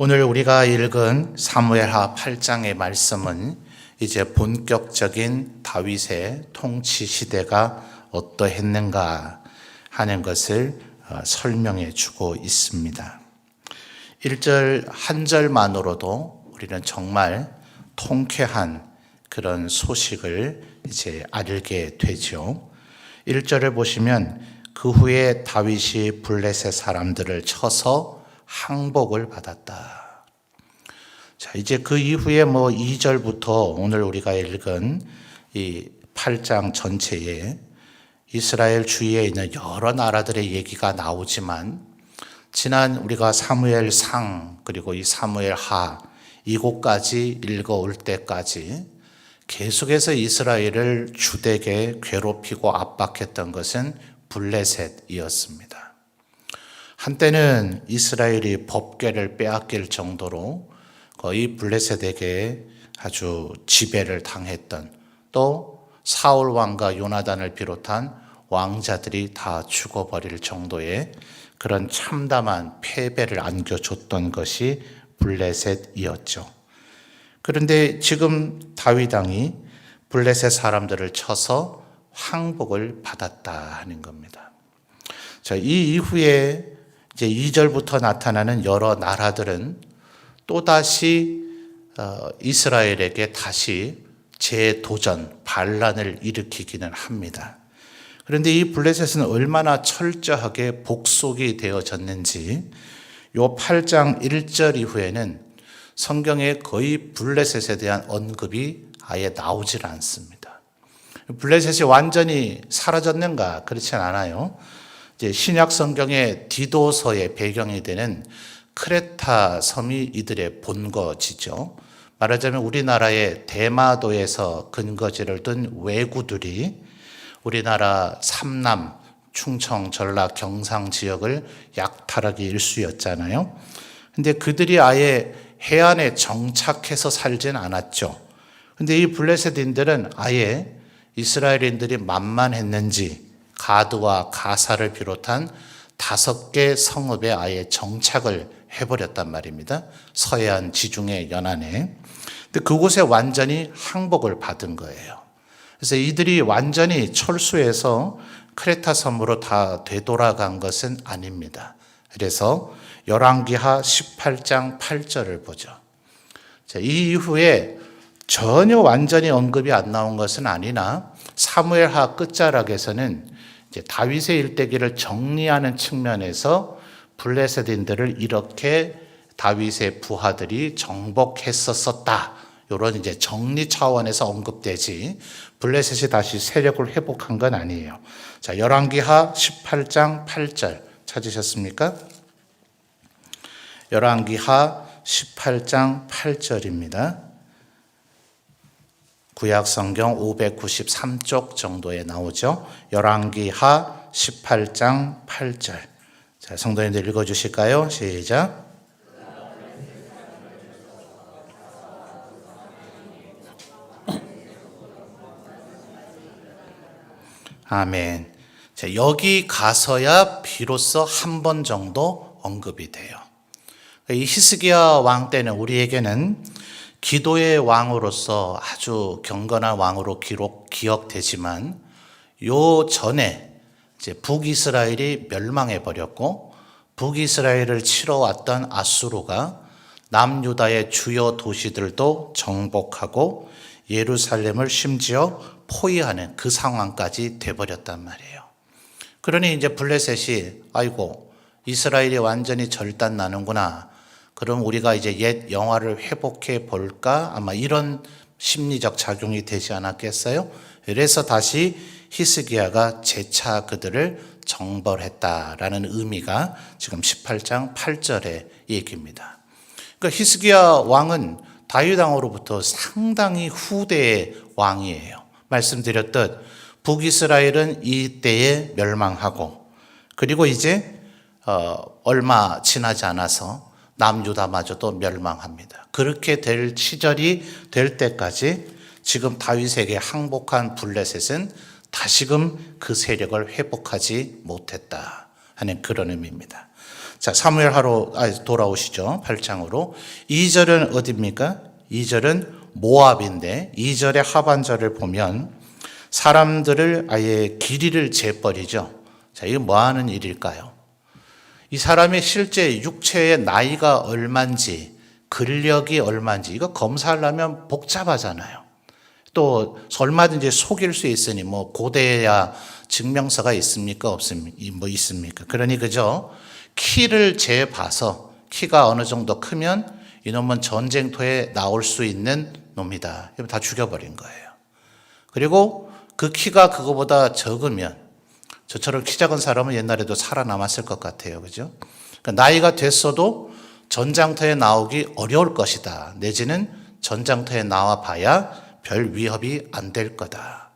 오늘 우리가 읽은 사무엘하 8장의 말씀은 이제 본격적인 다윗의 통치 시대가 어떠했는가 하는 것을 설명해 주고 있습니다. 1절 한 절만으로도 우리는 정말 통쾌한 그런 소식을 이제 알게 되죠. 1절을 보시면 그 후에 다윗이 블레셋 사람들을 쳐서 항복을 받았다. 자, 이제 그 이후에 2절부터 오늘 우리가 읽은 이 8장 전체에 이스라엘 주위에 있는 여러 나라들의 얘기가 나오지만 지난 우리가 사무엘상 그리고 이 사무엘하 이곳까지 읽어올 때까지 계속해서 이스라엘을 주되게 괴롭히고 압박했던 것은 블레셋이었습니다. 한때는 이스라엘이 법궤를 빼앗길 정도로 거의 블레셋에게 아주 지배를 당했던, 또 사울 왕과 요나단을 비롯한 왕자들이 다 죽어버릴 정도의 그런 참담한 패배를 안겨줬던 것이 블레셋이었죠. 그런데 지금 다윗 왕이 블레셋 사람들을 쳐서 항복을 받았다 하는 겁니다. 자, 이 이후에 이제 2절부터 나타나는 여러 나라들은 또다시 이스라엘에게 다시 재도전, 반란을 일으키기는 합니다. 그런데 이 블레셋은 얼마나 철저하게 복속이 되어졌는지 요 8장 1절 이후에는 성경에 거의 블레셋에 대한 언급이 아예 나오질 않습니다. 블레셋이 완전히 사라졌는가? 그렇진 않아요. 이제 신약 성경의 디도서의 배경이 되는 크레타 섬이 이들의 본거지죠. 말하자면 우리나라의 대마도에서 근거지를 둔 왜구들이 우리나라 삼남, 충청, 전라, 경상 지역을 약탈하기 일쑤였잖아요. 근데 그들이 아예 해안에 정착해서 살진 않았죠. 근데 이 블레셋인들은 아예 이스라엘인들이 만만했는지 가드와 가사를 비롯한 5개 성읍에 아예 정착을 해버렸단 말입니다. 서해안 지중해 연안에. 근데 그곳에 완전히 항복을 받은 거예요. 그래서 이들이 완전히 철수해서 크레타 섬으로 다 되돌아간 것은 아닙니다. 그래서 열왕기하 18장 8절을 보죠. 자, 이 이후에 전혀 완전히 언급이 안 나온 것은 아니나 사무엘하 끝자락에서는 이제 다윗의 일대기를 정리하는 측면에서 블레셋인들을 이렇게 다윗의 부하들이 정복했었다. 이런 이제 정리 차원에서 언급되지 블레셋이 다시 세력을 회복한 건 아니에요. 자, 열왕기하 18장 8절 찾으셨습니까? 열왕기하 18장 8절입니다. 구약성경 593쪽 정도에 나오죠. 열왕기하 18장 8절. 자, 성도님들 읽어주실까요? 시작. 아멘. 자, 여기 가서야 비로소 한 번 정도 언급이 돼요. 이 히스기야 왕 때는 우리에게는 기도의 왕으로서 아주 경건한 왕으로 기억되지만 요 전에 이제 북이스라엘이 멸망해 버렸고 북이스라엘을 치러 왔던 아수르가 남유다의 주요 도시들도 정복하고 예루살렘을 심지어 포위하는 그 상황까지 돼 버렸단 말이에요. 그러니 이제 블레셋이 아이고 이스라엘이 완전히 절단 나는구나. 그럼 우리가 이제 옛 영화를 회복해 볼까? 아마 이런 심리적 작용이 되지 않았겠어요? 그래서 다시 히스기야가 재차 그들을 정벌했다라는 의미가 지금 18장 8절의 얘기입니다. 그러니까 히스기야 왕은 다윗 왕으로부터 상당히 후대의 왕이에요. 말씀드렸듯 북이스라엘은 이때에 멸망하고 그리고 이제 얼마 지나지 않아서 남유다마저도 멸망합니다. 그렇게 될 시절이 될 때까지 지금 다윗에게 항복한 블레셋은 다시금 그 세력을 회복하지 못했다. 하는 그런 의미입니다. 자, 사무엘하러 돌아오시죠. 8장으로. 2절은 어디입니까? 2절은 모압인데 2절의 하반절을 보면 사람들을 아예 길이를 재버리죠. 자, 이거 뭐 하는 일일까요? 이 사람의 실제 육체의 나이가 얼마인지, 근력이 얼마인지 이거 검사하려면 복잡하잖아요. 또 얼마든지 속일 수 있으니 뭐 고대야 증명서가 있습니까? 없습니까? 뭐 있습니까? 그러니 그죠? 키를 재봐서 키가 어느 정도 크면 이놈은 전쟁터에 나올 수 있는 놈이다. 다 죽여버린 거예요. 그리고 그 키가 그거보다 적으면 저처럼 키 작은 사람은 옛날에도 살아남았을 것 같아요. 그죠? 그러니까 나이가 됐어도 전장터에 나오기 어려울 것이다. 내지는 전장터에 나와 봐야 별 위협이 안 될 거다.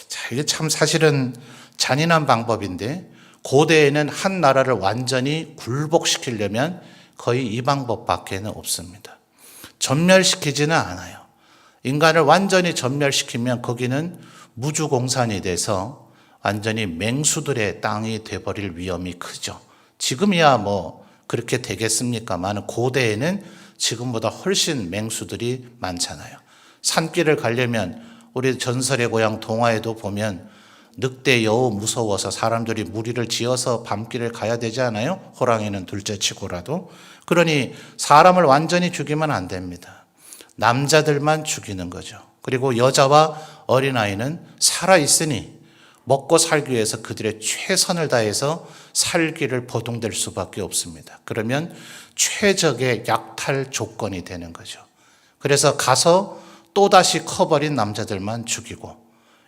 자, 이게 참 사실은 잔인한 방법인데 고대에는 한 나라를 완전히 굴복시키려면 거의 이 방법밖에는 없습니다. 전멸시키지는 않아요. 인간을 완전히 전멸시키면 거기는 무주공산이 돼서 완전히 맹수들의 땅이 돼버릴 위험이 크죠. 지금이야 뭐 그렇게 되겠습니까만 고대에는 지금보다 훨씬 맹수들이 많잖아요. 산길을 가려면 우리 전설의 고향 동화에도 보면 늑대 여우 무서워서 사람들이 무리를 지어서 밤길을 가야 되지 않아요? 호랑이는 둘째치고라도. 그러니 사람을 완전히 죽이면 안 됩니다. 남자들만 죽이는 거죠. 그리고 여자와 어린아이는 살아있으니 먹고 살기 위해서 그들의 최선을 다해서 살기를 보통될 수밖에 없습니다. 그러면 최적의 약탈 조건이 되는 거죠. 그래서 가서 또다시 커버린 남자들만 죽이고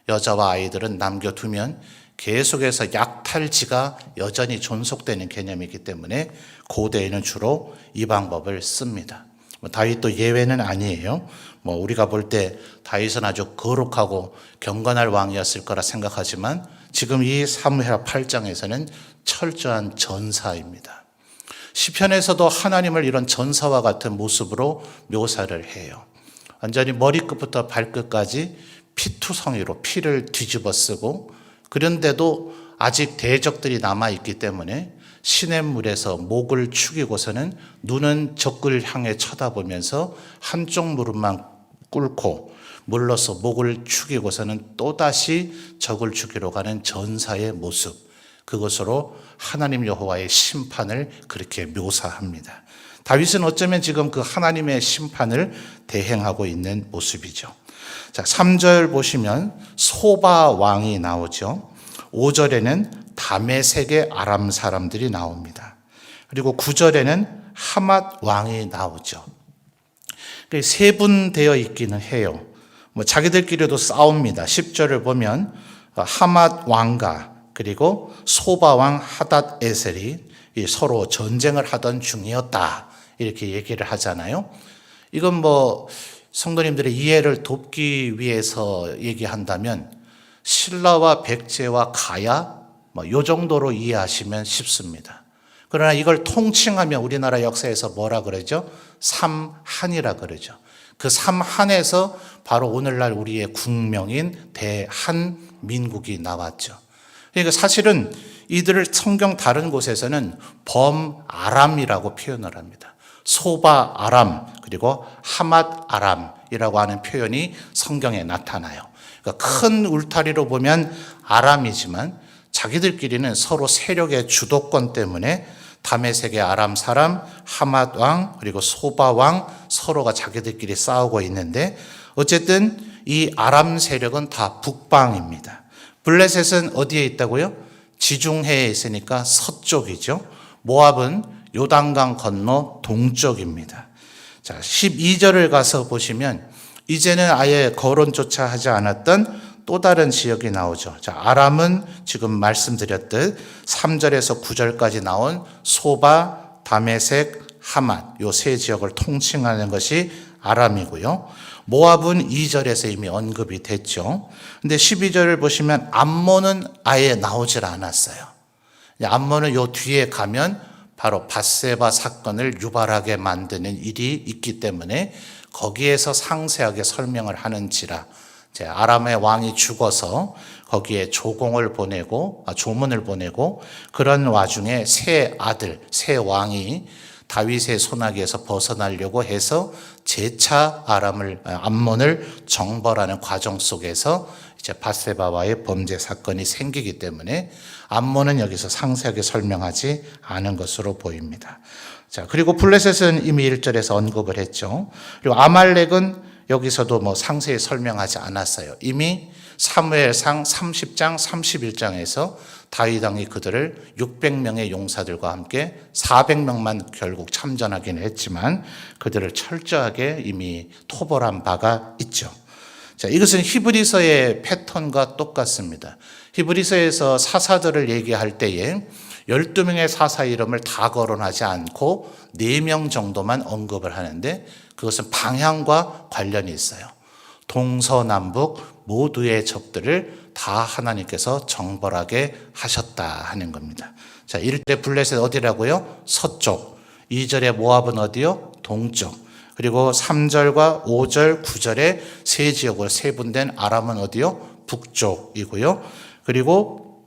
여자와 아이들은 남겨두면 계속해서 약탈지가 여전히 존속되는 개념이기 때문에 고대에는 주로 이 방법을 씁니다. 다윗도 예외는 아니에요. 우리가 볼 때 다윗은 아주 거룩하고 경건할 왕이었을 거라 생각하지만 지금 이 사무엘 8장에서는 철저한 전사입니다. 시편에서도 하나님을 이런 전사와 같은 모습으로 묘사를 해요. 완전히 머리끝부터 발끝까지 피투성이로 피를 뒤집어 쓰고 그런데도 아직 대적들이 남아있기 때문에 시냇물에서 목을 축이고서는 눈은 적을 향해 쳐다보면서 한쪽 무릎만 꿇고 물러서 목을 축이고서는 또다시 적을 죽이러 가는 전사의 모습, 그것으로 하나님 여호와의 심판을 그렇게 묘사합니다. 다윗은 어쩌면 지금 그 하나님의 심판을 대행하고 있는 모습이죠. 자, 3절 보시면 소바 왕이 나오죠. 5절에는 다메섹의 아람 사람들이 나옵니다. 그리고 9절에는 하맛 왕이 나오죠. 세 분 되어 있기는 해요. 자기들끼리도 싸웁니다. 10절을 보면 하맛 왕과 그리고 소바 왕 하닷 에셀이 서로 전쟁을 하던 중이었다. 이렇게 얘기를 하잖아요. 이건 성도님들의 이해를 돕기 위해서 얘기한다면 신라와 백제와 가야 요 정도로 이해하시면 쉽습니다. 그러나 이걸 통칭하면 우리나라 역사에서 뭐라 그러죠? 삼한이라 그러죠. 그 삼한에서 바로 오늘날 우리의 국명인 대한민국이 나왔죠. 그러니까 사실은 이들을 성경 다른 곳에서는 범아람이라고 표현을 합니다. 소바 아람 그리고 하맛 아람이라고 하는 표현이 성경에 나타나요. 그러니까 큰 울타리로 보면 아람이지만 자기들끼리는 서로 세력의 주도권 때문에 다메섹의 아람 사람, 하맛 왕, 그리고 소바 왕 서로가 자기들끼리 싸우고 있는데 어쨌든 이 아람 세력은 다 북방입니다. 블레셋은 어디에 있다고요? 지중해에 있으니까 서쪽이죠. 모압은 요단강 건너 동쪽입니다. 자, 12절을 가서 보시면 이제는 아예 거론조차 하지 않았던 또 다른 지역이 나오죠. 자, 아람은 지금 말씀드렸듯 3절에서 9절까지 나온 소바, 다메섹, 하맛 요 세 지역을 통칭하는 것이 아람이고요. 모압은 2절에서 이미 언급이 됐죠. 근데 12절을 보시면 암몬은 아예 나오질 않았어요. 암몬은 요 뒤에 가면 바로 밧세바 사건을 유발하게 만드는 일이 있기 때문에 거기에서 상세하게 설명을 하는지라 이제 아람의 왕이 죽어서 거기에 조문을 보내고 그런 와중에 새 아들, 새 왕이 다윗의 손아귀에서 벗어나려고 해서 재차 암몬을 정벌하는 과정 속에서 이제 밧세바와의 범죄 사건이 생기기 때문에 암몬은 여기서 상세하게 설명하지 않은 것으로 보입니다. 자, 그리고 블레셋은 이미 1절에서 언급을 했죠. 그리고 아말렉은 여기서도 상세히 설명하지 않았어요. 이미 사무엘상 30장, 31장에서 다윗 왕이 그들을 600명의 용사들과 함께 400명만 결국 참전하기는 했지만 그들을 철저하게 이미 토벌한 바가 있죠. 자, 이것은 히브리서의 패턴과 똑같습니다. 히브리서에서 사사들을 얘기할 때에 12명의 사사 이름을 다 거론하지 않고 4명 정도만 언급을 하는데 그것은 방향과 관련이 있어요. 동서남북 모두의 적들을 다 하나님께서 정벌하게 하셨다 하는 겁니다. 자, 1대 블레셋 어디라고요? 서쪽. 2절에 모압은 어디요? 동쪽. 그리고 3절과 5절, 9절에 세 지역으로 세분된 아람은 어디요? 북쪽이고요. 그리고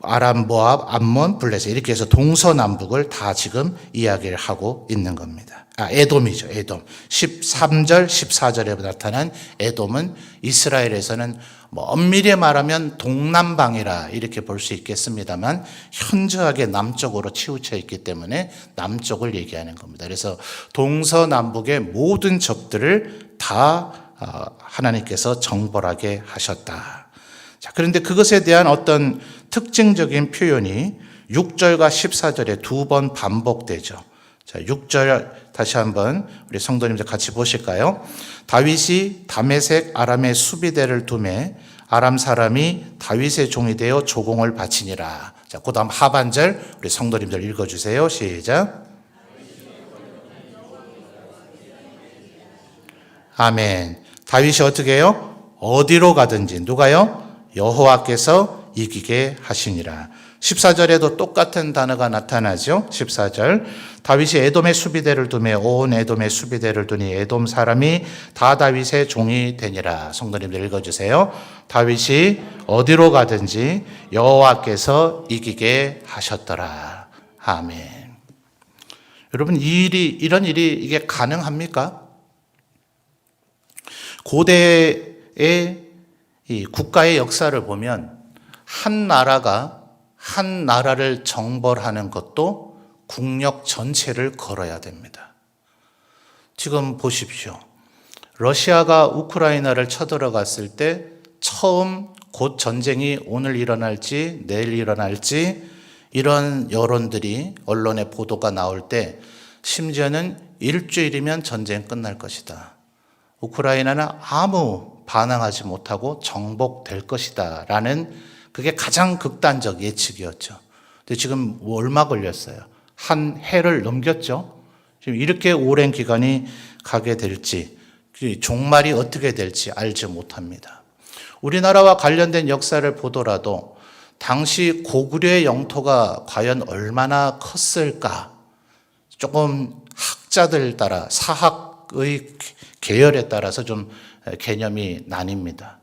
아람, 모압, 암몬, 블레셋 이렇게 해서 동서남북을 다 지금 이야기를 하고 있는 겁니다. 에돔이죠. 에돔. 13절, 14절에 나타난 에돔은 이스라엘에서는 엄밀히 말하면 동남방이라 이렇게 볼 수 있겠습니다만 현저하게 남쪽으로 치우쳐 있기 때문에 남쪽을 얘기하는 겁니다. 그래서 동서남북의 모든 적들을 다 하나님께서 정벌하게 하셨다. 자, 그런데 그것에 대한 어떤 특징적인 표현이 6절과 14절에 2번 반복되죠. 자, 6절 다시 한번 우리 성도님들 같이 보실까요? 다윗이 다메섹 아람의 수비대를 두매 아람 사람이 다윗의 종이 되어 조공을 바치니라. 자, 그 다음 하반절 우리 성도님들 읽어주세요. 시작. 아멘. 다윗이 어떻게 해요? 어디로 가든지 누가요? 여호와께서 이기게 하시니라. 14절에도 똑같은 단어가 나타나죠. 14절 다윗이 에돔의 수비대를 두매 온 에돔의 수비대를 두니 에돔 사람이 다 다윗의 종이 되니라. 성도님들 읽어주세요. 다윗이 어디로 가든지 여호와께서 이기게 하셨더라. 아멘. 여러분 이런 일이 이게 가능합니까? 고대의 이 국가의 역사를 보면 한 나라가 한 나라를 정벌하는 것도 국력 전체를 걸어야 됩니다. 지금 보십시오. 러시아가 우크라이나를 쳐들어갔을 때 처음 곧 전쟁이 오늘 일어날지 내일 일어날지 이런 여론들이 언론에 보도가 나올 때 심지어는 일주일이면 전쟁 끝날 것이다. 우크라이나는 아무 반항하지 못하고 정복될 것이다 라는 그게 가장 극단적 예측이었죠. 근데 지금 얼마 걸렸어요? 한 해를 넘겼죠. 지금 이렇게 오랜 기간이 가게 될지 종말이 어떻게 될지 알지 못합니다. 우리나라와 관련된 역사를 보더라도 당시 고구려의 영토가 과연 얼마나 컸을까? 조금 학자들 따라 사학의 계열에 따라서 좀 개념이 나뉩니다.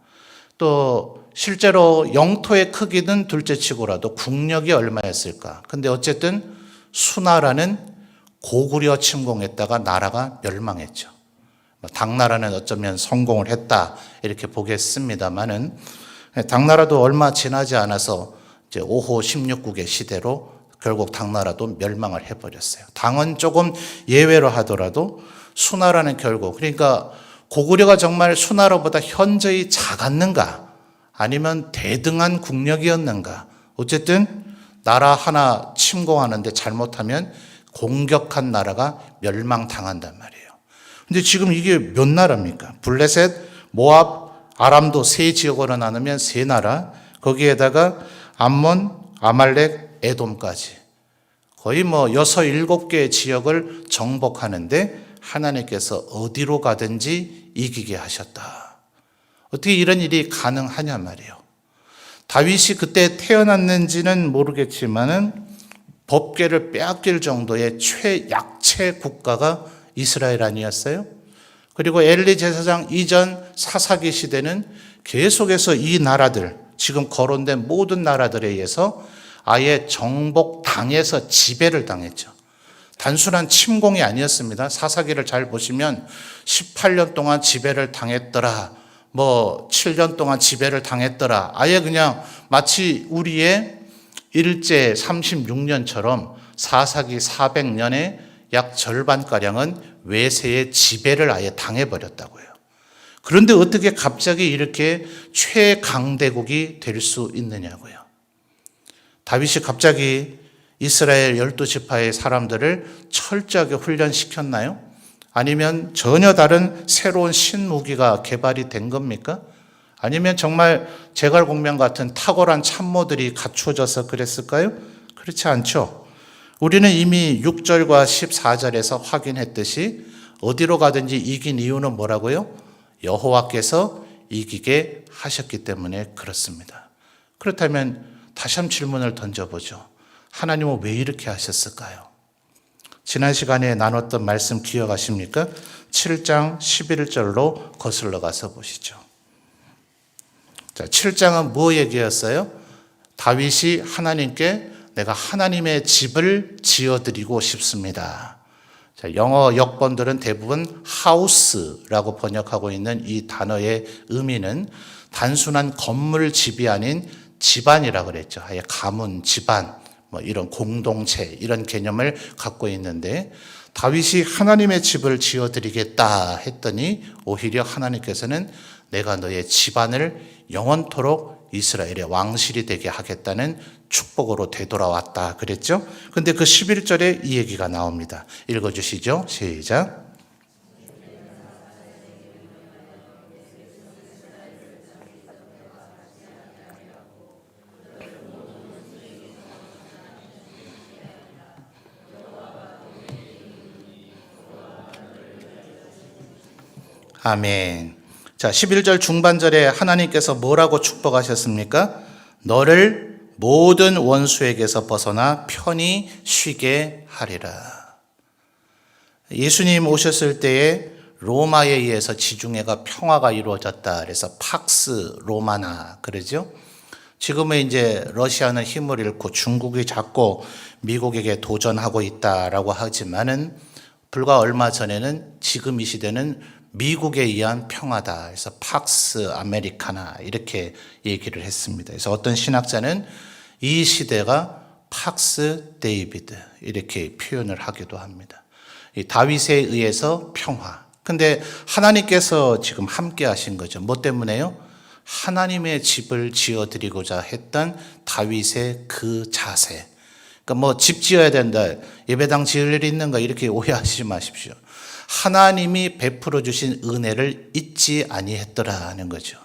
또 실제로 영토의 크기는 둘째치고라도 국력이 얼마였을까? 근데 어쨌든 수나라는 고구려 침공했다가 나라가 멸망했죠. 당나라는 어쩌면 성공을 했다 이렇게 보겠습니다만은 당나라도 얼마 지나지 않아서 이제 5호 16국의 시대로 결국 당나라도 멸망을 해버렸어요. 당은 조금 예외로 하더라도 수나라는 결국 그러니까 고구려가 정말 수나라보다 현저히 작았는가 아니면 대등한 국력이었는가 어쨌든 나라 하나 침공하는데 잘못하면 공격한 나라가 멸망당한단 말이에요. 근데 지금 이게 몇 나라입니까? 블레셋, 모압, 아람도 세 지역으로 나누면 세 나라 거기에다가 암몬, 아말렉, 에돔까지 거의 6, 7개의 지역을 정복하는데 하나님께서 어디로 가든지 이기게 하셨다. 어떻게 이런 일이 가능하냐 말이에요. 다윗이 그때 태어났는지는 모르겠지만은 법궤를 빼앗길 정도의 최약체 국가가 이스라엘 아니었어요? 그리고 엘리 제사장 이전 사사기 시대는 계속해서 이 나라들, 지금 거론된 모든 나라들에 의해서 아예 정복당해서 지배를 당했죠. 단순한 침공이 아니었습니다. 사사기를 잘 보시면 18년 동안 지배를 당했더라, 7년 동안 지배를 당했더라, 아예 그냥 마치 우리의 일제 36년처럼 사사기 400년의 약 절반가량은 외세의 지배를 아예 당해버렸다고요. 그런데 어떻게 갑자기 이렇게 최강대국이 될 수 있느냐고요. 다윗이 갑자기 이스라엘 12지파의 사람들을 철저하게 훈련시켰나요? 아니면 전혀 다른 새로운 신무기가 개발이 된 겁니까? 아니면 정말 제갈공명 같은 탁월한 참모들이 갖추어져서 그랬을까요? 그렇지 않죠. 우리는 이미 6절과 14절에서 확인했듯이 어디로 가든지 이긴 이유는 뭐라고요? 여호와께서 이기게 하셨기 때문에 그렇습니다. 그렇다면 다시 한번 질문을 던져보죠. 하나님은 왜 이렇게 하셨을까요? 지난 시간에 나눴던 말씀 기억하십니까? 7장 11절로 거슬러 가서 보시죠. 자, 7장은 뭐 얘기였어요? 다윗이 하나님께 내가 하나님의 집을 지어드리고 싶습니다. 자, 영어 역본들은 대부분 house라고 번역하고 있는 이 단어의 의미는 단순한 건물 집이 아닌 집안이라고 그랬죠. 아예 가문, 집안, 이런 공동체, 이런 개념을 갖고 있는데 다윗이 하나님의 집을 지어드리겠다 했더니 오히려 하나님께서는 내가 너의 집안을 영원토록 이스라엘의 왕실이 되게 하겠다는 축복으로 되돌아왔다 그랬죠. 근데 그 11절에 이 얘기가 나옵니다. 읽어주시죠. 시작. 아멘. 자, 11절 중반절에 하나님께서 뭐라고 축복하셨습니까? 너를 모든 원수에게서 벗어나 편히 쉬게 하리라. 예수님 오셨을 때에 로마에 의해서 지중해가 평화가 이루어졌다. 그래서 팍스 로마나 그러죠. 지금은 이제 러시아는 힘을 잃고 중국이 잡고 미국에게 도전하고 있다라고 하지만은 불과 얼마 전에는 지금 이 시대는 미국에 의한 평화다. 그래서 팍스 아메리카나 이렇게 얘기를 했습니다. 그래서 어떤 신학자는 이 시대가 팍스 데이비드 이렇게 표현을 하기도 합니다. 이 다윗에 의해서 평화. 근데 하나님께서 지금 함께 하신 거죠. 뭐 때문에요? 하나님의 집을 지어드리고자 했던 다윗의 그 자세. 그러니까 집 지어야 된다, 예배당 지을 일이 있는가 이렇게 오해하시지 마십시오. 하나님이 베풀어 주신 은혜를 잊지 아니했더라는 거죠.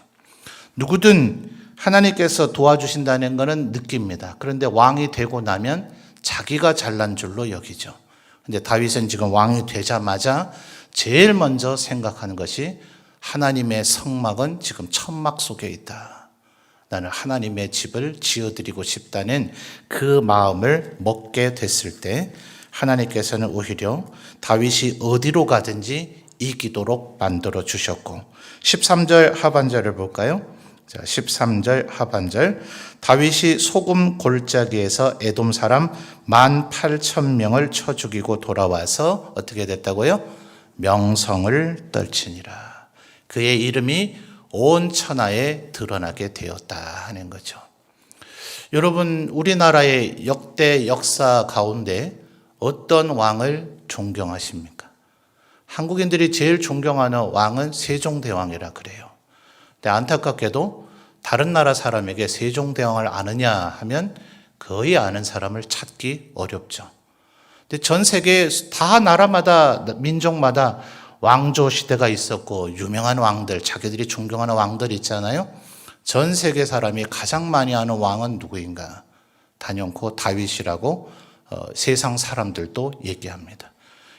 누구든 하나님께서 도와주신다는 것은 느낍니다. 그런데 왕이 되고 나면 자기가 잘난 줄로 여기죠. 근데 다윗은 지금 왕이 되자마자 제일 먼저 생각하는 것이 하나님의 성막은 지금 천막 속에 있다. 나는 하나님의 집을 지어드리고 싶다는 그 마음을 먹게 됐을 때 하나님께서는 오히려 다윗이 어디로 가든지 이기도록 만들어 주셨고 13절 하반절을 볼까요? 자, 13절 하반절 다윗이 소금 골짜기에서 에돔 사람 18,000명을 쳐 죽이고 돌아와서 어떻게 됐다고요? 명성을 떨치니라. 그의 이름이 온 천하에 드러나게 되었다 하는 거죠. 여러분, 우리나라의 역대 역사 가운데 어떤 왕을 존경하십니까? 한국인들이 제일 존경하는 왕은 세종대왕이라 그래요. 근데 안타깝게도 다른 나라 사람에게 세종대왕을 아느냐 하면 거의 아는 사람을 찾기 어렵죠. 근데 전 세계 다 나라마다 민족마다 왕조 시대가 있었고 유명한 왕들, 자기들이 존경하는 왕들 있잖아요. 전 세계 사람이 가장 많이 아는 왕은 누구인가? 단연코 다윗이라고 세상 사람들도 얘기합니다.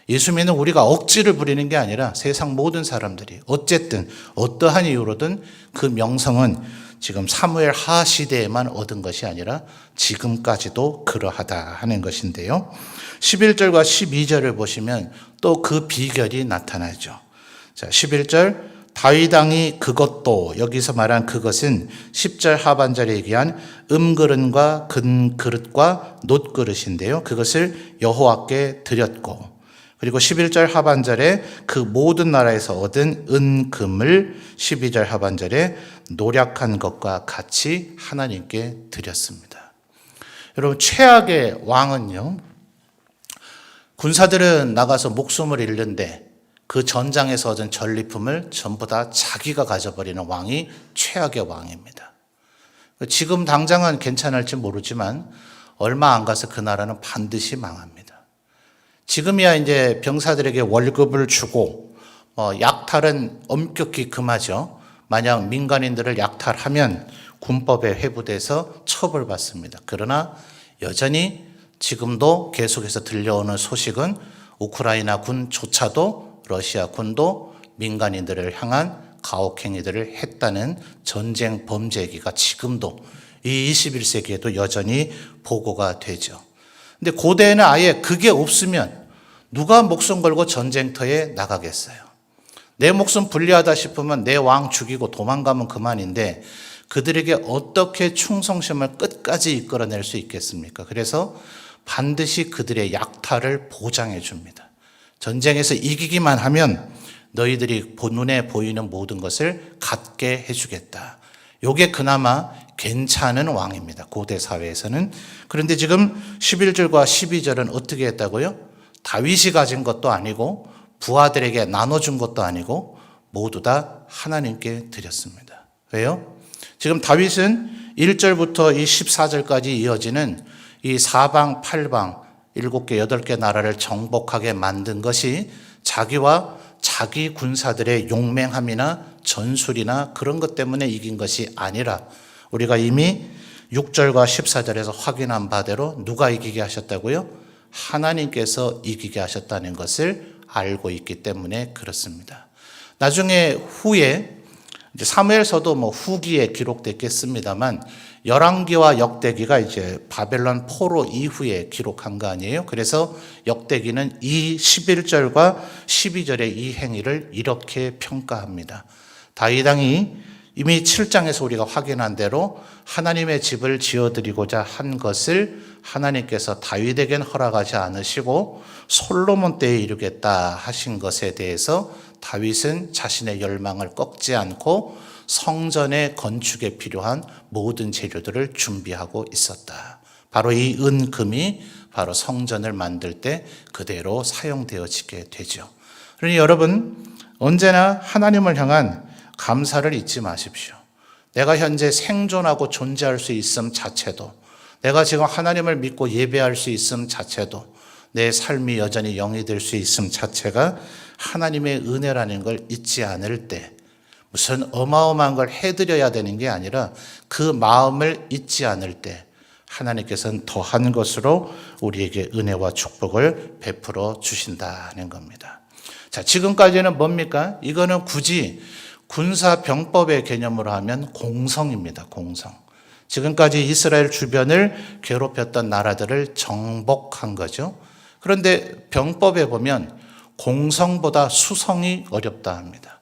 예수 믿는 우리가 억지를 부리는 게 아니라 세상 모든 사람들이 어쨌든 어떠한 이유로든 그 명성은 지금 사무엘 하 시대에만 얻은 것이 아니라 지금까지도 그러하다 하는 것인데요. 11절과 12절을 보시면 또 그 비결이 나타나죠. 자, 11절 다윗 왕이 그것도, 여기서 말한 그것은 10절 하반절에 얘기한 음그릇과 금그릇과 놋그릇인데요. 그것을 여호와께 드렸고, 그리고 11절 하반절에 그 모든 나라에서 얻은 은금을 12절 하반절에 노략한 것과 같이 하나님께 드렸습니다. 여러분, 최악의 왕은요, 군사들은 나가서 목숨을 잃는데 그 전장에서 얻은 전리품을 전부 다 자기가 가져버리는 왕이 최악의 왕입니다. 지금 당장은 괜찮을지 모르지만 얼마 안 가서 그 나라는 반드시 망합니다. 지금이야 이제 병사들에게 월급을 주고 약탈은 엄격히 금하죠. 만약 민간인들을 약탈하면 군법에 회부돼서 처벌받습니다. 그러나 여전히 지금도 계속해서 들려오는 소식은 우크라이나 군조차도 러시아 군도 민간인들을 향한 가혹행위들을 했다는 전쟁 범죄 얘기가 지금도 이 21세기에도 여전히 보고가 되죠. 근데 고대에는 아예 그게 없으면 누가 목숨 걸고 전쟁터에 나가겠어요? 내 목숨 불리하다 싶으면 내 왕 죽이고 도망가면 그만인데 그들에게 어떻게 충성심을 끝까지 이끌어낼 수 있겠습니까? 그래서 반드시 그들의 약탈을 보장해 줍니다. 전쟁에서 이기기만 하면 너희들이 눈에 보이는 모든 것을 갖게 해주겠다. 이게 그나마 괜찮은 왕입니다. 고대 사회에서는. 그런데 지금 11절과 12절은 어떻게 했다고요? 다윗이 가진 것도 아니고 부하들에게 나눠준 것도 아니고 모두 다 하나님께 드렸습니다. 왜요? 지금 다윗은 1절부터 이 14절까지 이어지는 이 사방 팔방 7개, 8개 나라를 정복하게 만든 것이 자기와 자기 군사들의 용맹함이나 전술이나 그런 것 때문에 이긴 것이 아니라 우리가 이미 6절과 14절에서 확인한 바대로 누가 이기게 하셨다고요? 하나님께서 이기게 하셨다는 것을 알고 있기 때문에 그렇습니다. 나중에 후에 이제 사무엘서도 후기에 기록됐겠습니다만 열왕기와 역대기가 이제 바벨론 포로 이후에 기록한 거 아니에요? 그래서 역대기는 이 11절과 12절의 이 행위를 이렇게 평가합니다. 다윗 왕이 이미 7장에서 우리가 확인한 대로 하나님의 집을 지어드리고자 한 것을 하나님께서 다윗에겐 허락하지 않으시고 솔로몬 때에 이루겠다 하신 것에 대해서 다윗은 자신의 열망을 꺾지 않고 성전의 건축에 필요한 모든 재료들을 준비하고 있었다. 바로 이 은금이 바로 성전을 만들 때 그대로 사용되어지게 되죠. 그러니 여러분, 언제나 하나님을 향한 감사를 잊지 마십시오. 내가 현재 생존하고 존재할 수 있음 자체도, 내가 지금 하나님을 믿고 예배할 수 있음 자체도, 내 삶이 여전히 영이 될 수 있음 자체가 하나님의 은혜라는 걸 잊지 않을 때, 무슨 어마어마한 걸 해드려야 되는 게 아니라 그 마음을 잊지 않을 때 하나님께서는 더한 것으로 우리에게 은혜와 축복을 베풀어 주신다는 겁니다. 자, 지금까지는 뭡니까? 이거는 굳이 군사병법의 개념으로 하면 공성입니다. 공성. 지금까지 이스라엘 주변을 괴롭혔던 나라들을 정복한 거죠. 그런데 병법에 보면 공성보다 수성이 어렵다 합니다.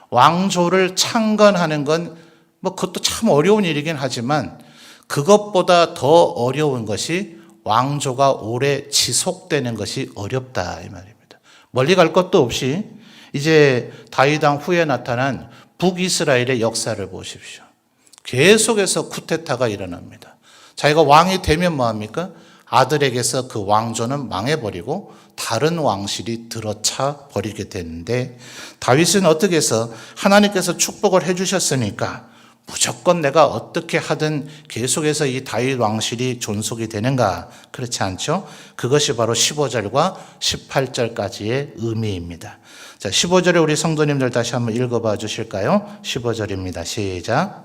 왕조를 창건하는 건 그것도 참 어려운 일이긴 하지만 그것보다 더 어려운 것이 왕조가 오래 지속되는 것이 어렵다 이 말입니다. 멀리 갈 것도 없이 이제 다윗 왕 후에 나타난 북이스라엘의 역사를 보십시오. 계속해서 쿠데타가 일어납니다. 자기가 왕이 되면 뭐합니까? 아들에게서 그 왕조는 망해버리고 다른 왕실이 들어차 버리게 되는데 다윗은 어떻게 해서 하나님께서 축복을 해주셨으니까 무조건 내가 어떻게 하든 계속해서 이 다윗 왕실이 존속이 되는가? 그렇지 않죠? 그것이 바로 15절과 18절까지의 의미입니다. 자, 15절에 우리 성도님들 다시 한번 읽어봐 주실까요? 15절입니다. 시작.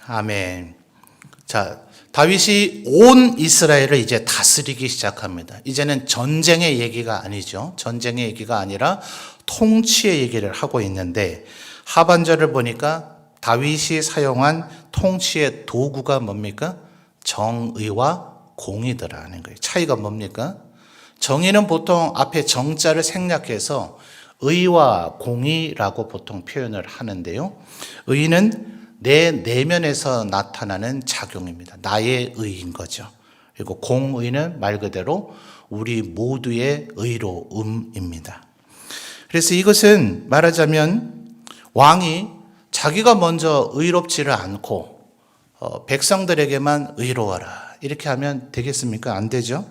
아멘. 자, 다윗이 온 이스라엘을 이제 다스리기 시작합니다. 이제는 전쟁의 얘기가 아니죠. 전쟁의 얘기가 아니라 통치의 얘기를 하고 있는데 하반절을 보니까 다윗이 사용한 통치의 도구가 뭡니까? 정의와 공의더라는 거예요. 차이가 뭡니까? 정의는 보통 앞에 정자를 생략해서 의와 공의라고 보통 표현을 하는데요. 의는 내 내면에서 나타나는 작용입니다. 나의 의인 거죠. 그리고 공의는 말 그대로 우리 모두의 의로움입니다. 그래서 이것은 말하자면 왕이 자기가 먼저 의롭지를 않고 백성들에게만 의로워라 이렇게 하면 되겠습니까? 안 되죠.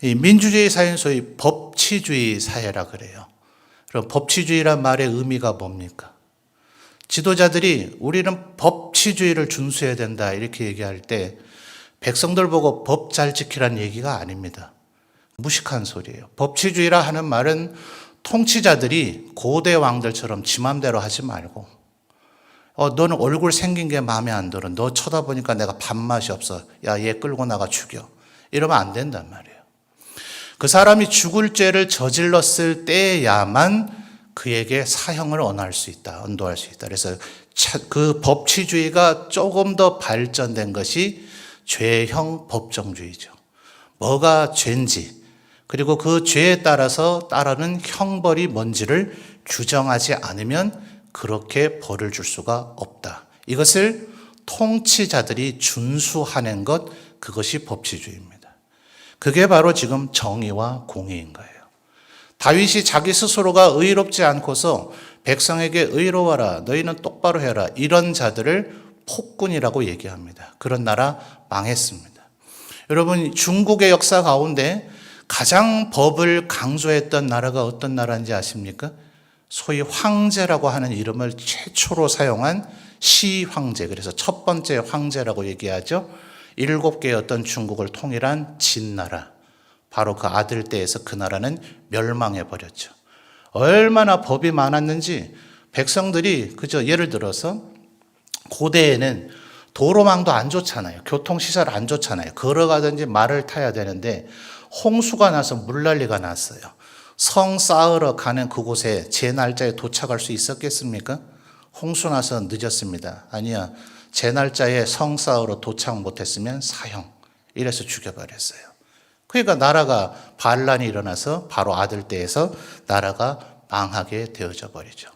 이 민주주의 사회는 소위 법치주의 사회라 그래요. 그럼 법치주의란 말의 의미가 뭡니까? 지도자들이 우리는 법치주의를 준수해야 된다 이렇게 얘기할 때 백성들 보고 법 잘 지키라는 얘기가 아닙니다. 무식한 소리예요. 법치주의라 하는 말은 통치자들이 고대 왕들처럼 지 맘대로 하지 말고 너는 얼굴 생긴 게 마음에 안 들어. 너 쳐다보니까 내가 밥맛이 없어. 야, 얘 끌고 나가 죽여. 이러면 안 된단 말이에요. 그 사람이 죽을 죄를 저질렀을 때야만 그에게 사형을 언할 수 있다. 언도할 수 있다. 그래서 그 법치주의가 조금 더 발전된 것이 죄형 법정주의죠. 뭐가 죄인지 그리고 그 죄에 따라서 따르는 형벌이 뭔지를 규정하지 않으면 그렇게 벌을 줄 수가 없다. 이것을 통치자들이 준수하는 것, 그것이 법치주의입니다. 그게 바로 지금 정의와 공의인 거예요. 다윗이 자기 스스로가 의롭지 않고서 백성에게 의로워라, 너희는 똑바로 해라, 이런 자들을 폭군이라고 얘기합니다. 그런 나라 망했습니다. 여러분, 중국의 역사 가운데 가장 법을 강조했던 나라가 어떤 나라인지 아십니까? 소위 황제라고 하는 이름을 최초로 사용한 시황제, 그래서 첫 번째 황제라고 얘기하죠. 7개의 어떤 중국을 통일한 진나라, 바로 그 아들 때에서 그 나라는 멸망해 버렸죠. 얼마나 법이 많았는지 백성들이 그저 예를 들어서 고대에는 도로망도 안 좋잖아요. 교통시설 안 좋잖아요. 걸어가든지 말을 타야 되는데 홍수가 나서 물난리가 났어요. 성 쌓으러 가는 그곳에 제 날짜에 도착할 수 있었겠습니까? 홍수 나서 늦었습니다. 아니야. 제 날짜에 성 쌓으러 도착 못했으면 사형. 이래서 죽여버렸어요. 그러니까 나라가 반란이 일어나서 바로 아들 때에서 나라가 망하게 되어져 버리죠.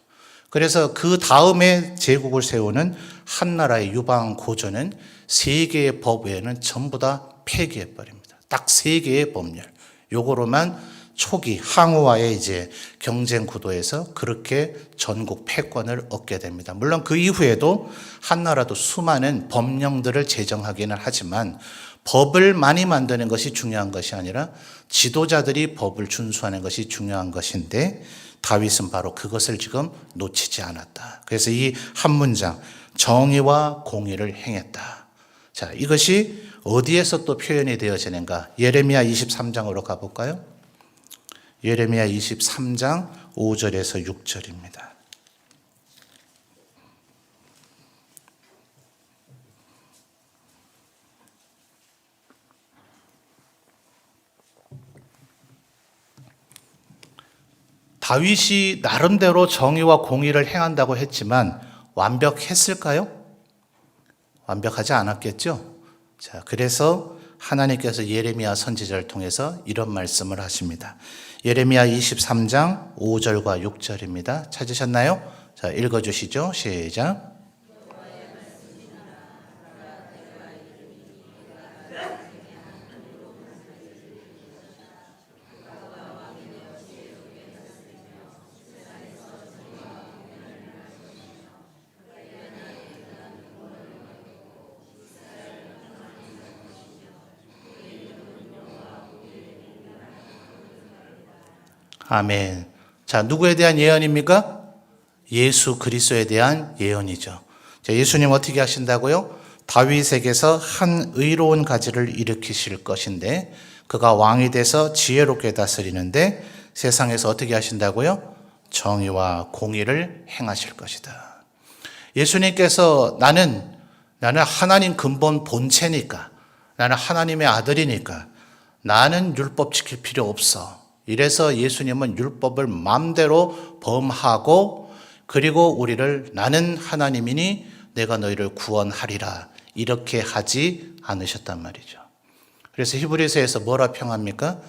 그래서 그 다음에 제국을 세우는 한나라의 유방 고조는 3개의 법 외에는 전부 다 폐기해 버립니다. 딱 3개의 법률. 요거로만 초기 항우와의 이제 경쟁 구도에서 그렇게 전국 패권을 얻게 됩니다. 물론 그 이후에도 한나라도 수많은 법령들을 제정하기는 하지만 법을 많이 만드는 것이 중요한 것이 아니라 지도자들이 법을 준수하는 것이 중요한 것인데 다윗은 바로 그것을 지금 놓치지 않았다. 그래서 이 한 문장, 정의와 공의를 행했다. 자, 이것이 어디에서 또 표현이 되어지는가? 예레미야 23장으로 가볼까요? 예레미야 23장 5절에서 6절입니다. 다윗이 나름대로 정의와 공의를 행한다고 했지만 완벽했을까요? 완벽하지 않았겠죠? 자, 그래서 하나님께서 예레미야 선지자를 통해서 이런 말씀을 하십니다. 예레미야 23장 5절과 6절입니다. 찾으셨나요? 자, 읽어주시죠. 시작. 아멘. 자, 누구에 대한 예언입니까? 예수 그리스도에 대한 예언이죠. 자, 예수님 어떻게 하신다고요? 다윗에게서 한 의로운 가지를 일으키실 것인데 그가 왕이 돼서 지혜롭게 다스리는데 세상에서 어떻게 하신다고요? 정의와 공의를 행하실 것이다. 예수님께서 나는 나는 하나님 근본 본체니까, 나는 하나님의 아들이니까 나는 율법 지킬 필요 없어. 이래서 예수님은 율법을 마음대로 범하고, 그리고 우리를 나는 하나님이니 내가 너희를 구원하리라 이렇게 하지 않으셨단 말이죠. 그래서 히브리서에서 뭐라 평합니까?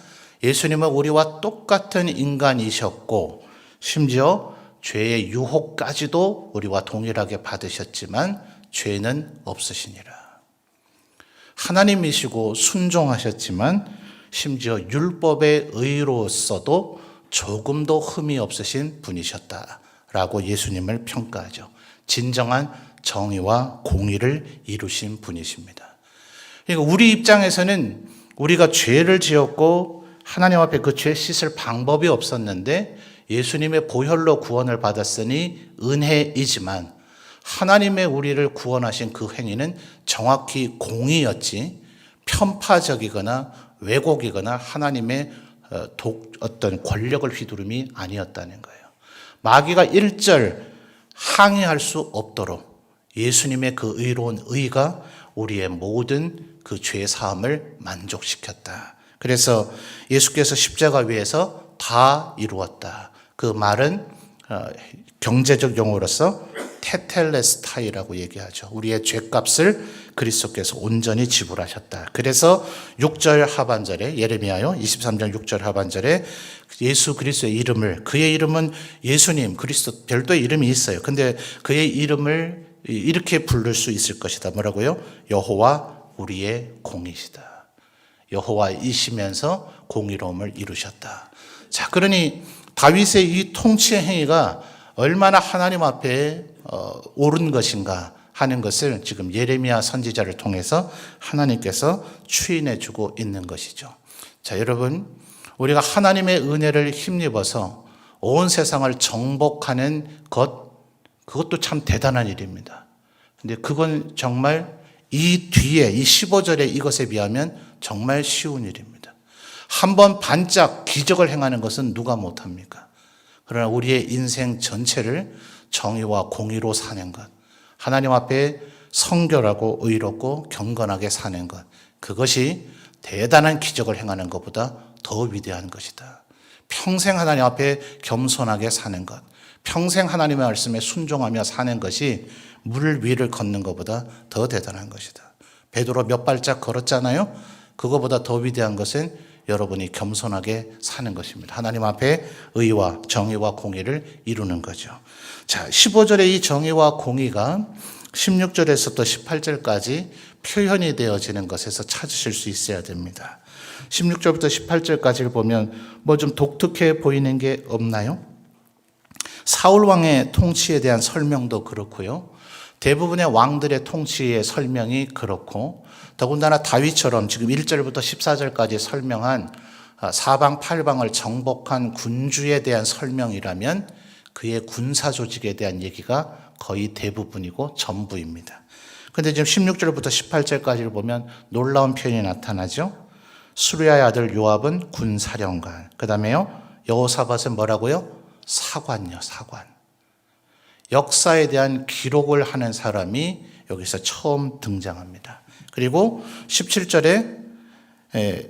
예수님은 우리와 똑같은 인간이셨고 심지어 죄의 유혹까지도 우리와 동일하게 받으셨지만 죄는 없으시니라. 하나님이시고 순종하셨지만 심지어 율법의 의로서도 조금도 흠이 없으신 분이셨다라고 예수님을 평가하죠. 진정한 정의와 공의를 이루신 분이십니다. 그러니까 우리 입장에서는 우리가 죄를 지었고 하나님 앞에 그 죄 씻을 방법이 없었는데 예수님의 보혈로 구원을 받았으니 은혜이지만 하나님의 우리를 구원하신 그 행위는 정확히 공의였지 편파적이거나 왜곡이거나 하나님의 어떤 권력을 휘두름이 아니었다는 거예요. 마귀가 일절 항의할 수 없도록 예수님의 그 의로운 의가 우리의 모든 그 죄 사함을 만족시켰다. 그래서 예수께서 십자가 위에서 다 이루었다. 그 말은 경제적 용어로서 테텔레스타이라고 얘기하죠. 우리의 죄값을 그리스도께서 온전히 지불하셨다. 그래서 6절 하반절에 예레미야요 23장 6절 하반절에 예수 그리스도의 이름을, 그의 이름은 예수님 그리스도 별도의 이름이 있어요. 근데 그의 이름을 이렇게 부를 수 있을 것이다. 뭐라고요? 여호와 우리의 공이시다. 여호와이시면서 공의로움을 이루셨다. 자, 그러니 다윗의 이 통치의 행위가 얼마나 하나님 앞에 옳은 것인가 하는 것을 지금 예레미야 선지자를 통해서 하나님께서 추인해 주고 있는 것이죠. 자, 여러분, 우리가 하나님의 은혜를 힘입어서 온 세상을 정복하는 것, 그것도 참 대단한 일입니다. 근데 그건 정말 이 뒤에 이 15절의 이것에 비하면 정말 쉬운 일입니다. 한번 반짝 기적을 행하는 것은 누가 못합니까? 그러나 우리의 인생 전체를 정의와 공의로 사는 것, 하나님 앞에 성결하고 의롭고 경건하게 사는 것, 그것이 대단한 기적을 행하는 것보다 더 위대한 것이다. 평생 하나님 앞에 겸손하게 사는 것, 평생 하나님의 말씀에 순종하며 사는 것이 물 위를 걷는 것보다 더 대단한 것이다. 베드로 몇 발짝 걸었잖아요. 그것보다 더 위대한 것은 여러분이 겸손하게 사는 것입니다. 하나님 앞에 의와 정의와 공의를 이루는 거죠. 자, 15절의 이 정의와 공의가 16절에서 또 18절까지 표현이 되어지는 것에서 찾으실 수 있어야 됩니다. 16절부터 18절까지를 보면 뭐 좀 독특해 보이는 게 없나요? 사울 왕의 통치에 대한 설명도 그렇고요. 대부분의 왕들의 통치의 설명이 그렇고, 더군다나 다윗처럼 지금 1절부터 14절까지 설명한 사방 팔방을 정복한 군주에 대한 설명이라면 그의 군사 조직에 대한 얘기가 거의 대부분이고 전부입니다. 그런데 지금 16절부터 18절까지를 보면 놀라운 표현이 나타나죠. 수르야의 아들 요압은 군사령관, 그 다음에요 여호사밧은 뭐라고요? 사관요, 사관. 역사에 대한 기록을 하는 사람이 여기서 처음 등장합니다. 그리고 17절에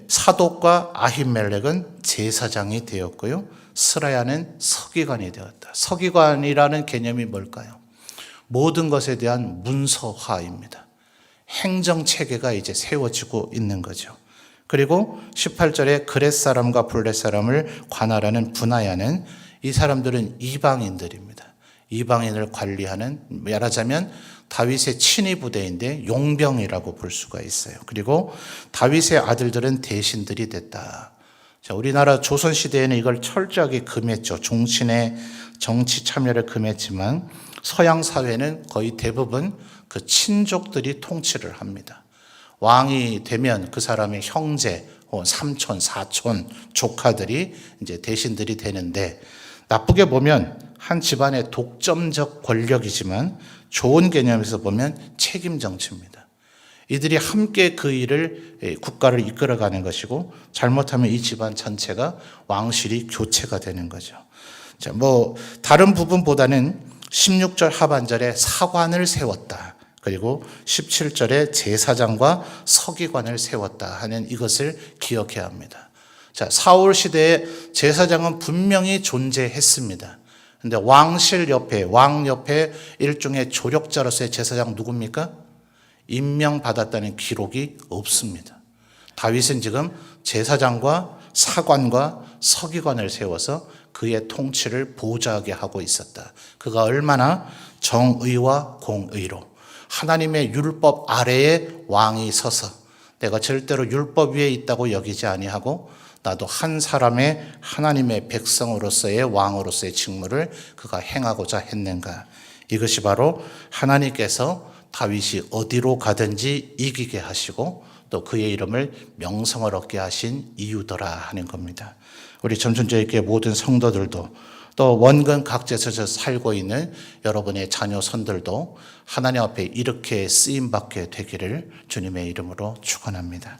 사독과 아히멜렉은 제사장이 되었고요. 스라야는 서기관이 되었다. 서기관이라는 개념이 뭘까요? 모든 것에 대한 문서화입니다. 행정체계가 이제 세워지고 있는 거죠. 그리고 18절에 그렛 사람과 블렛 사람을 관할하는 분하야는 이 사람들은 이방인들입니다. 이방인을 관리하는, 말하자면 다윗의 친위 부대인데 용병이라고 볼 수가 있어요. 그리고 다윗의 아들들은 대신들이 됐다. 자, 우리나라 조선시대에는 이걸 철저하게 금했죠. 종친의 정치 참여를 금했지만 서양 사회는 거의 대부분 그 친족들이 통치를 합니다. 왕이 되면 그 사람의 형제, 삼촌, 사촌, 조카들이 이제 대신들이 되는데, 나쁘게 보면 한 집안의 독점적 권력이지만 좋은 개념에서 보면 책임 정치입니다. 이들이 함께 그 일을, 국가를 이끌어가는 것이고, 잘못하면 이 집안 전체가 왕실이 교체가 되는 거죠. 자, 다른 부분보다는 16절 하반절에 사관을 세웠다. 그리고 17절에 제사장과 서기관을 세웠다 하는 이것을 기억해야 합니다. 자, 사울 시대에 제사장은 분명히 존재했습니다. 근데 왕실 옆에, 왕 옆에 일종의 조력자로서의 제사장 누굽니까? 임명받았다는 기록이 없습니다. 다윗은 지금 제사장과 사관과 서기관을 세워서 그의 통치를 보좌하게 하고 있었다. 그가 얼마나 정의와 공의로 하나님의 율법 아래에 왕이 서서 내가 절대로 율법 위에 있다고 여기지 아니하고 나도 한 사람의 하나님의 백성으로서의 왕으로서의 직무를 그가 행하고자 했는가. 이것이 바로 하나님께서 다윗이 어디로 가든지 이기게 하시고 또 그의 이름을 명성을 얻게 하신 이유더라 하는 겁니다. 우리 점천교회 모든 성도들도 또 원근 각지에서 살고 있는 여러분의 자녀 손들도 하나님 앞에 이렇게 쓰임받게 되기를 주님의 이름으로 축원합니다.